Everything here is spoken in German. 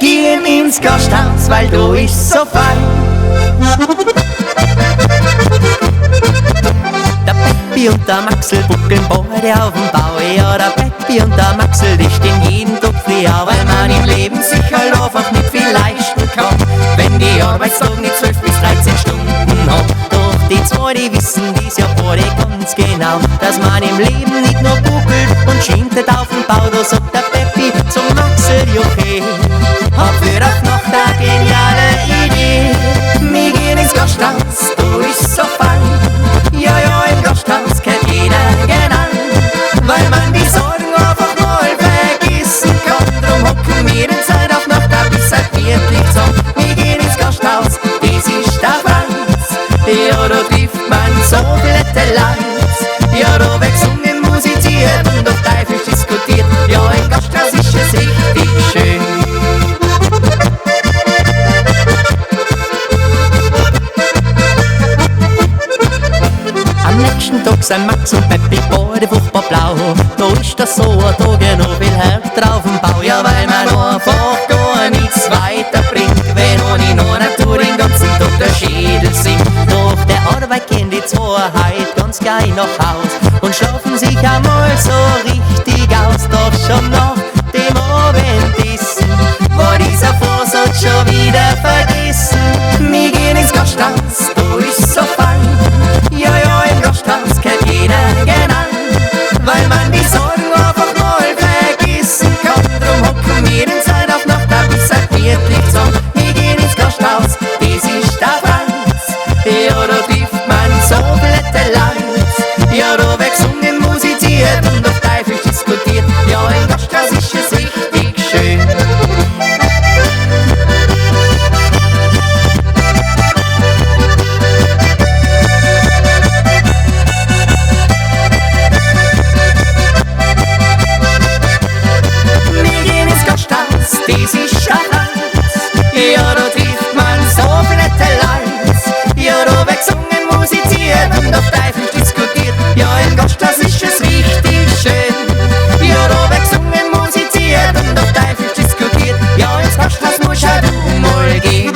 gehen ins Gasthaus, weil da ist so fein. Der Peppi und der Maxel buckeln beide auf dem Bau. Ja, der Peppi und der Maxel, die stehen jeden Tag früh auf, weil man im Leben sich halt einfach nicht viel leisten kann, wenn die Arbeitstage nicht 12 bis 13 Stunden haben. Doch die zwei, die wissen dies ja beide ganz genau, dass man im Leben nicht nur buckelt und schintet auf dem Bau. Da sagt der Peppi zum Maxel, okay, hab für auf Nacht eine geniale Idee. Wir gehen ins Gasthaus, da ist so fein. Ja, ja, im Gasthaus kennt jeder genau, weil man die Sorgen einfach mal vergessen kann. Drum hocken wir in Zeit auf Nacht ein bisschen wirklich zusammen. Wir gehen ins Gasthaus, das ist der Franz. Ja, da trifft man so glätte Leute. Ja, da wird gesungen, musiziert und auf Teufel diskutiert. Ja, im Gasthaus ist es richtig schön. Am nächsten Tag sind Max und Peppi beide furchtbar blau. Da ist das so ein Tag ja noch viel härter auf dem Bau. Ja, weil man einfach gar nichts weiterbringt, wenn ohne noch Natur den ganzen Tag der Schädel singt. Nach der Arbeit gehen die zwei heute ganz geil nach Haus und schlafen sich einmal so richtig aus. Doch schon nach dem Abendessen war dieser Vorsatz schon wieder vergessen. Wir gehen ins Gasthaus, da ist so fein. Ja, ja, im Gasthaus kennt jeder genau, weil man die Sorgen einfach mal vergessen kann. Drum hocken wir in Zeit auf Nacht ein bisschen wirklich zusammen. Wir gehen ins Gasthaus, das ist der Franz. Ja, da trifft man so glätte Leute. Ja, da wird gesungen, musiziert und auf Teufel diskutiert. Ja, im Gasthaus ist es richtig schön. Das ist der Franz. Ja, da trifft man so nette Leute. Ja, da wird gesungen, musiziert und auf Teufel diskutiert. Ja, im Gasthaus ist es richtig schön. Ja, da wird gesungen, musiziert und auf Teufel diskutiert. Ja, ins Gasthaus musst auch du mal gehen.